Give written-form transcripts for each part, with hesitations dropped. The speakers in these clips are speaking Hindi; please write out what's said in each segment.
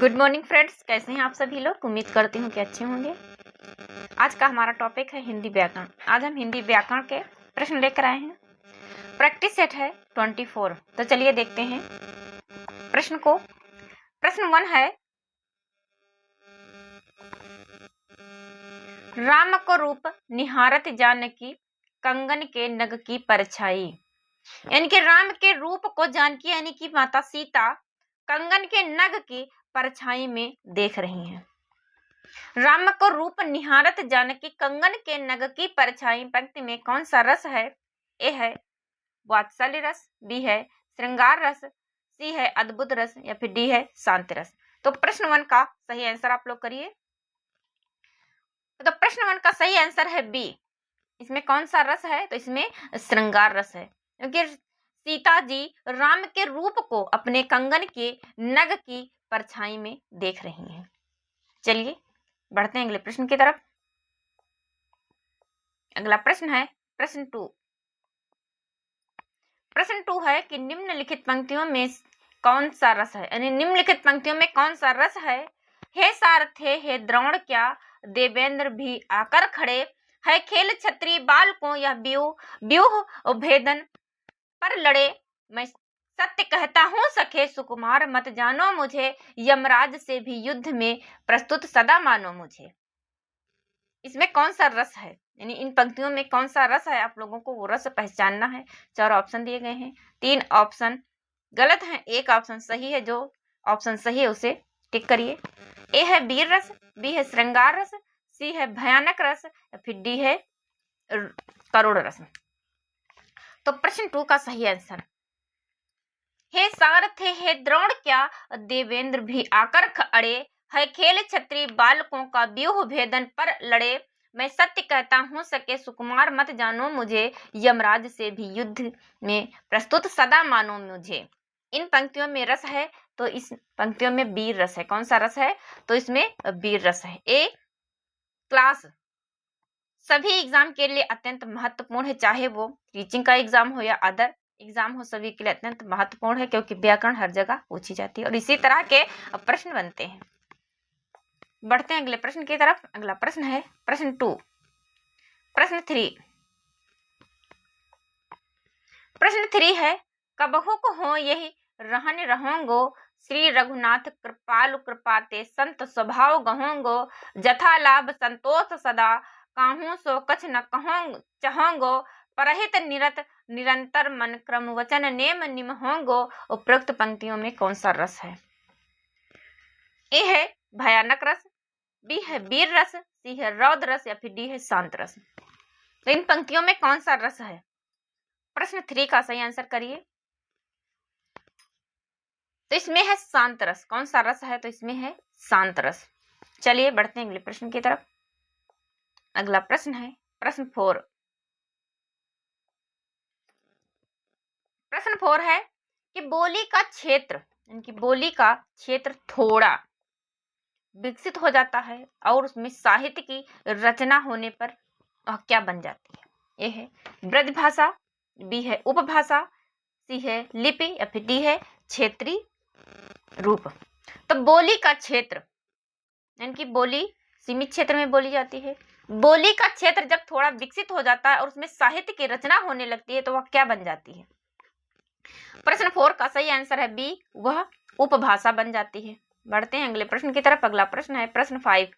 गुड मॉर्निंग फ्रेंड्स, कैसे हैं आप सभी लोग। उम्मीद करती हूँ कि अच्छे होंगे। आज का हमारा टॉपिक है हिंदी व्याकरण। आज हम हिंदी व्याकरण के प्रश्न लेकर आए हैं। प्रैक्टिस सेट है 24। तो चलिए देखते हैं प्रश्न को। प्रश्न 1 है, राम को रूप निहारत जानकी कंगन के नग की परछाई। यानी कि राम के रूप को जानकी यानी कि माता सीता कंगन के नग की परछाई में देख रही हैं। राम को रूप निहारत जानकी कंगन के नग की परछाई पंक्ति में कौन सा रस है। ए है वात्सल्य रस, बी है श्रृंगार रस, सी है अद्भुत रस या फिर डी है शांत रस। तो प्रश्न 1 का सही आंसर आप लोग करिए। तो प्रश्न 1 का सही आंसर है बी। इसमें कौन सा रस है, तो इसमें श्रृंगार रस है, क्योंकि सीता जी राम के रूप को अपने कंगन के नग की परछाई में देख रही हैं। चलिए बढ़ते हैं अगले प्रश्न की तरफ। अगला प्रश्न है प्रश्न 2। प्रश्न 2 है कि निम्नलिखित पंक्तियों में कौन सा रस है, यानी निम्नलिखित पंक्तियों में कौन सा रस है। हे सारथे हे द्रोण क्या देवेंद्र भी आकर खड़े, है खेल छत्री बालकों यह व्यूह भेदन पर लड़े, मैं सत्य कहता हूँ सखे सुकुमार मत जानो मुझे, यमराज से भी युद्ध में प्रस्तुत सदा मानो मुझे। इसमें कौन सा रस है, यानी इन पंक्तियों में कौन सा रस है, आप लोगों को वो रस पहचानना है। 4 ऑप्शन दिए गए हैं, 3 ऑप्शन गलत हैं, 1 ऑप्शन सही है। जो ऑप्शन सही है उसे टिक करिए। ए है वीर रस, बी है श्रृंगार रस, सी है भयानक रस या फिर डी है करुण रस। तो प्रश्न 2 का सही आंसर, हे सारथे हे द्रोण क्या देवेंद्र भी आकर अड़े, है खेल छत्री बालकों का व्यूह भेदन पर लड़े, मैं सत्य कहता हूँ सके सुकुमार मत जानो मुझे, यमराज से भी युद्ध में प्रस्तुत सदा मानो मुझे। इन पंक्तियों में रस है, तो इस पंक्तियों में वीर रस है। कौन सा रस है, तो इसमें वीर रस है। ए क्लास सभी एग्जाम के लिए अत्यंत महत्वपूर्ण है, चाहे वो टीचिंग का एग्जाम हो या अदर एग्जाम हो, सभी के लिए अत्यंत महत्वपूर्ण है, क्योंकि व्याकरण हर जगह पूछी जाती है और इसी तरह के प्रश्न बनते हैं। बढ़ते हैं अगले प्रश्न की तरफ। अगला प्रश्न है प्रश्न 2। प्रश्न 3 है, कबहु को हो यही रहन रहोंगो, श्री रघुनाथ कृपालु कृपाते संत स्वभाव गहोंगो, जथा लाभ संतोष सदा काहू सो कछ न कहों चहोंगो, परहित निरत निरंतर मन क्रम वचन नेम निम होंगो। उपरोक्त पंक्तियों में कौन सा रस है। ए है भयानक रस, बी है वीर रस, सी है रौद्र रस या फिर डी है शांत रस। तो इन पंक्तियों में कौन सा रस है। प्रश्न 3 का सही आंसर करिए। तो इसमें है शांत रस। कौन सा रस है, तो इसमें है शांत रस। चलिए बढ़ते हैं अगले प्रश्न की तरफ। अगला प्रश्न है प्रश्न 4। प्रश्न 4 है कि बोली का क्षेत्र, यानी बोली का क्षेत्र थोड़ा विकसित हो जाता है और उसमें साहित्य की रचना होने पर क्या बन जाती है। ए है ब्रज भाषा, बी है उपभाषा, सी है लिपि या फिर डी है क्षेत्रीय रूप। तो बोली का क्षेत्र यानी कि बोली सीमित क्षेत्र में बोली जाती है। बोली का क्षेत्र जब थोड़ा विकसित हो जाता है और उसमें साहित्य की रचना होने लगती है तो वह क्या बन जाती है। प्रश्न 4 का सही आंसर है बी, वह उपभाषा बन जाती है। बढ़ते हैं अगले प्रश्न की तरफ। अगला प्रश्न है प्रश्न 5।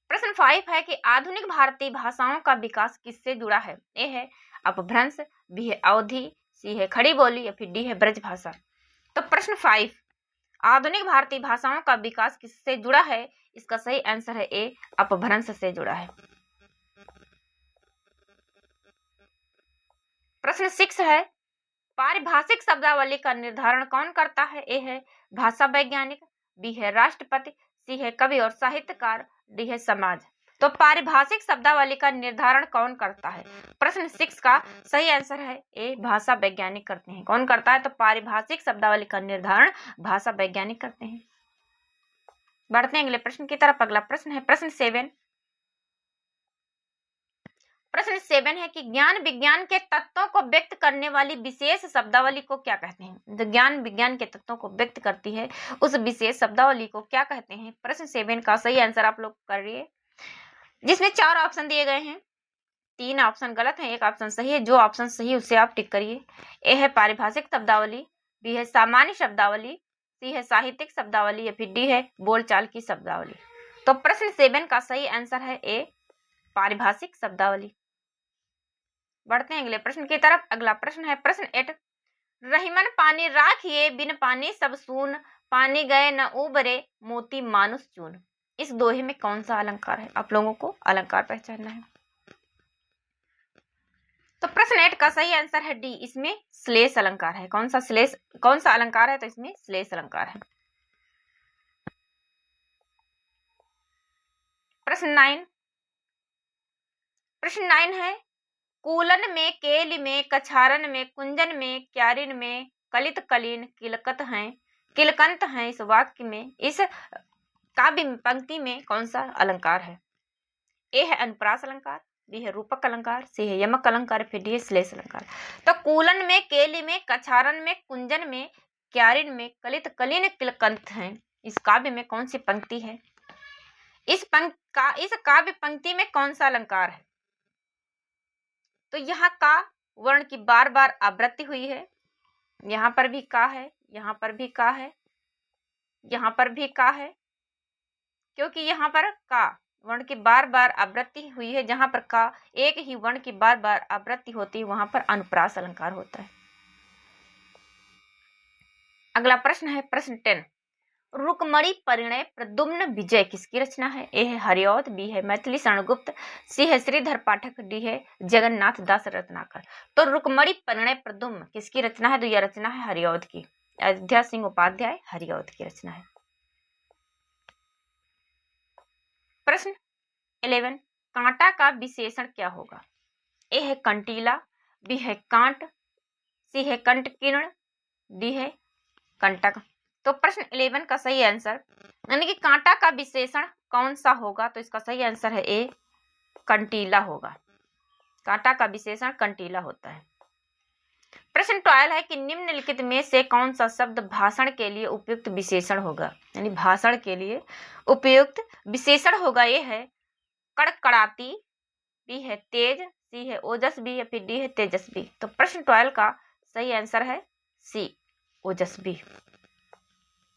प्रश्न 5 है कि आधुनिक भारतीय भाषाओं का विकास किससे जुड़ा है। ए है अपभ्रंश, बी है अवधि, सी है खड़ी बोली या फिर डी है ब्रज भाषा। तो प्रश्न 5 आधुनिक भारतीय भाषाओं का विकास किससे जुड़ा है, इसका सही आंसर है ए अपभ्रंश से जुड़ा है। प्रश्न 6 है पारिभाषिक शब्दावली का निर्धारण कौन करता है। ए है भाषा वैज्ञानिक, बी है राष्ट्रपति, सी है कवि और साहित्यकार, डी है समाज। तो पारिभाषिक शब्दावली का निर्धारण कौन करता है। प्रश्न 6 का सही आंसर है ए भाषा वैज्ञानिक करते हैं। कौन करता है, तो पारिभाषिक शब्दावली का निर्धारण भाषा वैज्ञानिक करते हैं। बढ़ते हैं अगले प्रश्न की तरफ। अगला प्रश्न है प्रश्न 7। प्रश्न 7 है कि ज्ञान विज्ञान के तत्वों को व्यक्त करने वाली विशेष शब्दावली को क्या कहते हैं। जो ज्ञान विज्ञान के तत्वों को व्यक्त करती है उस विशेष शब्दावली को क्या कहते हैं। प्रश्न 7 का सही आंसर आप लोग करिए, जिसमें 4 ऑप्शन दिए गए हैं, 3 ऑप्शन गलत है, 1 ऑप्शन सही है। जो ऑप्शन सही है उसे आप टिक करिए। ए है पारिभाषिक शब्दावली, बी है सामान्य शब्दावली, सी है साहित्यिक शब्दावली या फिर डी है बोलचाल की शब्दावली। तो प्रश्न 7 का सही आंसर है ए पारिभाषिक शब्दावली। बढ़ते हैं अगले प्रश्न की तरफ। अगला प्रश्न है प्रश्न 8, रहीमन पानी राखिए बिन पानी सब सून, पानी गए न उबरे मोती मानुष चून। इस दोहे में कौन सा अलंकार है, आप लोगों को अलंकार पहचानना है। तो प्रश्न 8 का सही आंसर है डी, इसमें श्लेष अलंकार है। कौन सा अलंकार है, तो इसमें श्लेष अलंकार है। प्रश्न 9 है कूलन में, केल में, कछारन में, कुंजन में, क्यारिन में, कलित कलीन किलकंत हैं। इस वाक्य में, इस काव्य पंक्ति में कौन सा अलंकार है। ए है अनुप्रास अलंकार, बी है रूपक अलंकार, सी है यमक अलंकार, फिर डी है श्लेष अलंकार। तो कूलन में, केली में, कछारन में, कुंजन में, क्यारिन में, कलित कलीन किलकंत हैं। इस काव्य में कौन सी पंक्ति है। इस काव्य पंक्ति में कौन सा अलंकार है। तो यहाँ का वर्ण की बार बार आवृत्ति हुई है। यहाँ पर भी का है, यहाँ पर भी का है, यहाँ पर भी का है, क्योंकि यहाँ पर का वर्ण की बार बार आवृत्ति हुई है। जहां पर का एक ही वर्ण की बार बार आवृत्ति होती है वहां पर अनुप्रास अलंकार होता है। अगला प्रश्न है प्रश्न 10, रुक्मणी परिणय प्रद्युम्न विजय किसकी रचना है। ए है हरिऔध, बी है मैथिली शरण गुप्त, सी है श्रीधर पाठक, डी है जगन्नाथ दास रत्नाकर। तो रुक्मणी परिणय प्रद्युम्न किसकी रचना है, तो यह रचना है हरिऔध की। अयोध्या सिंह उपाध्याय हरिऔध की रचना है। प्रश्न 11, कांटा का विशेषण क्या होगा। ए है कंटीला, बी है कांट, सी है कंटकीर्ण, डी है कंटक। तो प्रश्न 11 का सही आंसर यानी कि कांटा का विशेषण कौन सा होगा, तो इसका सही आंसर है ए कंटीला होगा। कांटा का विशेषण कंटीला होता है। प्रश्न 12 है कि निम्नलिखित में से कौन सा शब्द भाषण के लिए उपयुक्त विशेषण होगा, यानी भाषण के लिए उपयुक्त विशेषण होगा। ये है कड़कड़ाती, बी है तेज, सी है ओजस्वी या फिर डी है तेजस्वी। तो प्रश्न 12 का सही आंसर है सी ओजस्वी।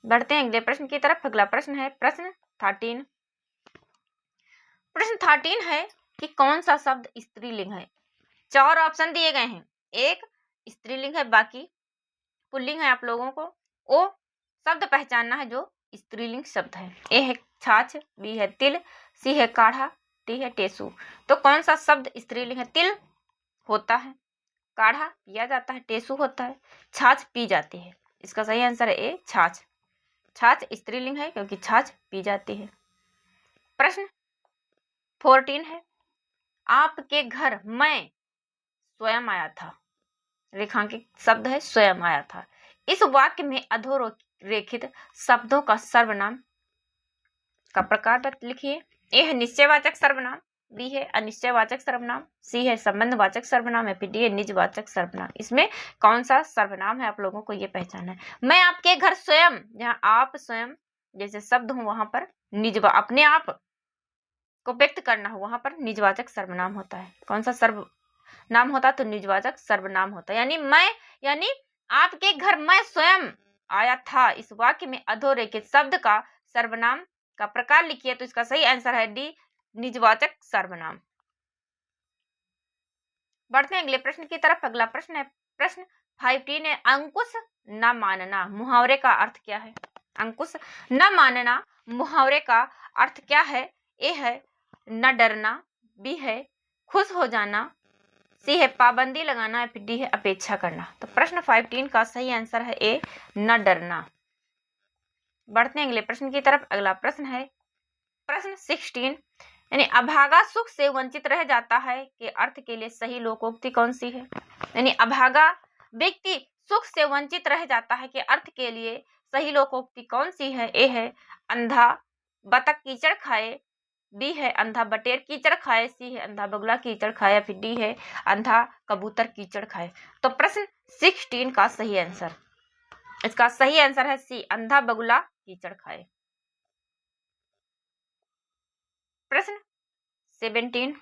बढ़ते हैं अगले प्रश्न की तरफ। अगला प्रश्न है प्रश्न 13। प्रश्न 13 है कि कौन सा शब्द स्त्रीलिंग है। 4 ऑप्शन दिए गए हैं, एक स्त्रीलिंग है, बाकी पुल्लिंग है। आप लोगों को ओ शब्द पहचानना है जो स्त्रीलिंग शब्द है। ए है छाछ, बी है तिल, सी है काढ़ा, डी है टेसू। तो कौन सा शब्द स्त्रीलिंग है। तिल होता है, काढ़ा पिया जाता है, टेसू होता है, छाछ पी जाती है। इसका सही आंसर है ए छाछ। छाछ स्त्रीलिंग है क्योंकि छाछ पी जाती है। प्रश्न 14 है आपके घर मैं स्वयं आया था। रेखांकित शब्द है स्वयं आया था। इस वाक्य में अधोरेखित शब्दों का सर्वनाम का प्रकार लिखिए। ए है निश्चयवाचक सर्वनाम, बी है अनिश्चयवाचक सर्वनाम, सी है संबंधवाचक सर्वनाम या फिर डी है निजवाचक सर्वनाम। इसमें कौन सा सर्वनाम है आप लोगों को ये पहचानना है। मैं आपके घर स्वयं, जहाँ आप स्वयं जैसे शब्द हो वहां पर अपने आप को व्यक्त करना हो वहां पर निजवाचक सर्वनाम होता है। कौन सा सर्वनाम होता है, तो निजवाचक सर्वनाम होता है। यानी आपके घर मैं स्वयं आया था। इस वाक्य में अधोरेखित शब्द का सर्वनाम का प्रकार लिखिए। तो इसका सही आंसर है डी निजवाचक सर्वनाम। बढ़ते हैं अगले प्रश्न की तरफ। अगला प्रश्न है प्रश्न 15 है अंकुश न मानना मुहावरे का अर्थ क्या है। अंकुश न मानना मुहावरे का अर्थ क्या है। ए है न डरना, बी है खुश हो जाना, सी है पाबंदी लगाना, फिर डी है अपेक्षा करना। तो प्रश्न 15 का सही आंसर है ए न डरना। बढ़ते हैं अगले प्रश्न की तरफ। अगला प्रश्न है प्रश्न 16 यानी अभागा सुख से वंचित रह जाता है के अर्थ के लिए सही लोकोक्ति कौन सी है। यानी अभागा व्यक्ति सुख से वंचित रह जाता है के अर्थ के लिए सही लोकोक्ति कौन सी है। ए है अंधा बतख कीचड़ खाए, बी है अंधा बटेर कीचड़ खाए, सी है अंधा बगुला कीचड़ खाए, या फिर डी है अंधा कबूतर कीचड़ खाए। तो प्रश्न 16 का सही आंसर, इसका सही आंसर है सी, अंधा बगुला कीचड़ खाए। प्रश्न 17,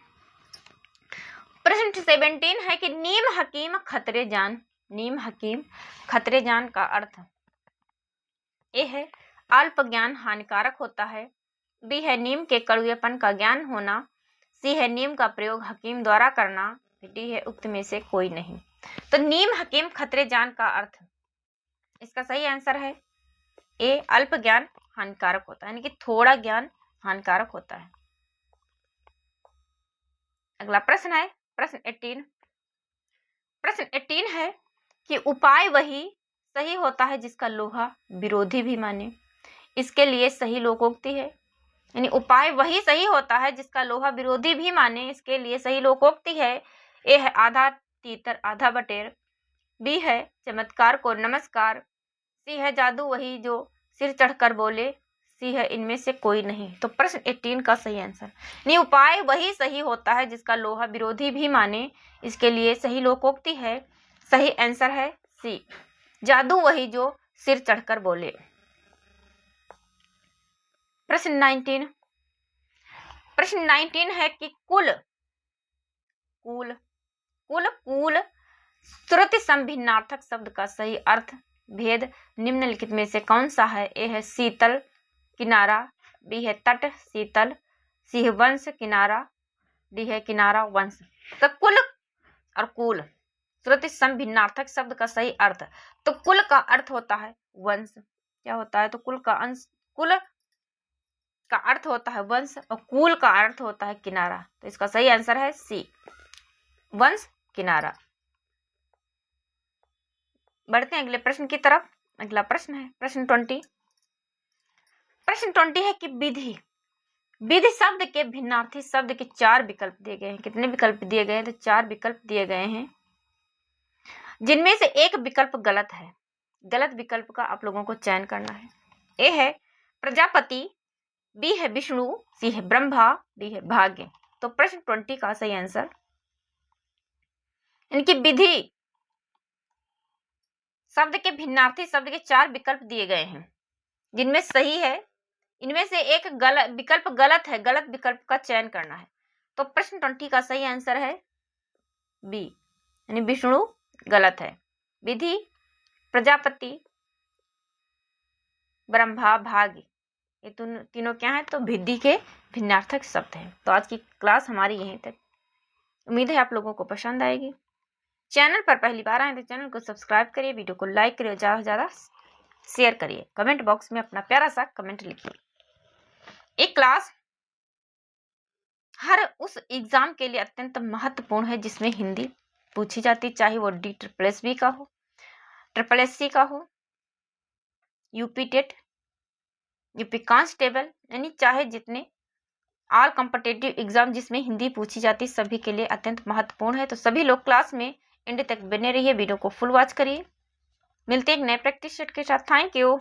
प्रश्न 17 है कि नीम हकीम खतरे जान, नीम हकीम खतरे जान का अर्थ ए है अल्प ज्ञान हानिकारक होता है, बी है नीम के कड़वेपन का ज्ञान होना, सी है नीम का प्रयोग हकीम द्वारा करना, डी है उक्त में से कोई नहीं। तो नीम हकीम खतरे जान का अर्थ, इसका सही आंसर है ए अल्प ज्ञान हानिकारक होता है, यानी कि थोड़ा ज्ञान हानिकारक होता है। अगला प्रश्न है प्रश्न 18, प्रश्न 18 है कि उपाय वही सही होता है जिसका लोहा विरोधी भी माने, इसके लिए सही लोकोक्ति है, यानी उपाय वही सही होता है जिसका लोहा विरोधी भी माने, इसके लिए सही लोकोक्ति है। ए है आधा तीतर आधा बटेर, बी है चमत्कार को नमस्कार, सी है जादू वही जो सिर चढ़कर बोले, सी है इनमें से कोई नहीं। तो प्रश्न 18 का सही आंसर, नहीं उपाय वही सही होता है जिसका लोहा विरोधी भी माने, इसके लिए सही लोकोक्ति है, सही आंसर है सी, जादू वही जो सिर चढ़कर बोले। प्रश्न 19, प्रश्न 19 है कि कुल कुल कुल कुल श्रुति संभिन्नार्थक शब्द का सही अर्थ भेद निम्नलिखित में से कौन सा है? ए है शीतल किनारा, बी है तट शीतल, सी है वंश किनारा, डी है किनारा वंश। तो कुल और कुल श्रुति संभिन्नार्थक शब्द का सही अर्थ, तो कुल का अर्थ होता है वंश, क्या होता है? तो कुल का अंश, कुल का अर्थ होता है वंश और कुल का अर्थ होता है किनारा। तो इसका सही आंसर है सी, वंश किनारा। बढ़ते हैं अगले प्रश्न की तरफ। अगला प्रश्न है प्रश्न 20। प्रश्न 20 है कि विधि, विधि शब्द के भिन्नार्थी शब्द के 4 विकल्प दिए गए हैं। कितने विकल्प दिए गए हैं? तो 4 विकल्प दिए गए हैं, जिनमें से एक विकल्प गलत है। गलत विकल्प का आप लोगों को चयन करना है। ए है प्रजापति, बी है विष्णु, सी है ब्रह्मा, डी है भाग्य। तो प्रश्न 20 का सही आंसर, इनकी विधि शब्द के भिन्नार्थी शब्द के 4 विकल्प दिए गए हैं, जिनमें सही है, इनमें से एक गलत विकल्प गलत है। गलत विकल्प का चयन करना है। तो प्रश्न 20 का सही आंसर है बी, यानी विष्णु गलत है। विधि, प्रजापति, ब्रह्मा, भाग्य, ये तीनों क्या है? तो विधि के भिन्नार्थक शब्द हैं। तो आज की क्लास हमारी यहीं तक। उम्मीद है आप लोगों को पसंद आएगी। चैनल पर पहली बार आए तो चैनल को सब्सक्राइब करिए, वीडियो को लाइक करिए, ज़्यादा से ज़्यादा शेयर करिए, कमेंट बॉक्स में अपना प्यारा सा कमेंट लिखिए। एक क्लास हर उस एग्जाम के लिए अत्यंत महत्वपूर्ण है जिसमें हिंदी पूछी जाती, चाहे वो DSSB का हो, SSC का हो, यूपी टेट, यूपी कांस्टेबल, यानी चाहे जितने ऑल कॉम्पिटिटिव एग्जाम जिसमें हिंदी पूछी जाती, सभी के लिए अत्यंत महत्वपूर्ण है। तो सभी लोग क्लास में एंड तक बने रहिए, वीडियो को फुल वॉच करिए। मिलते हैं एक नए प्रैक्टिस सेट के साथ। Thank you.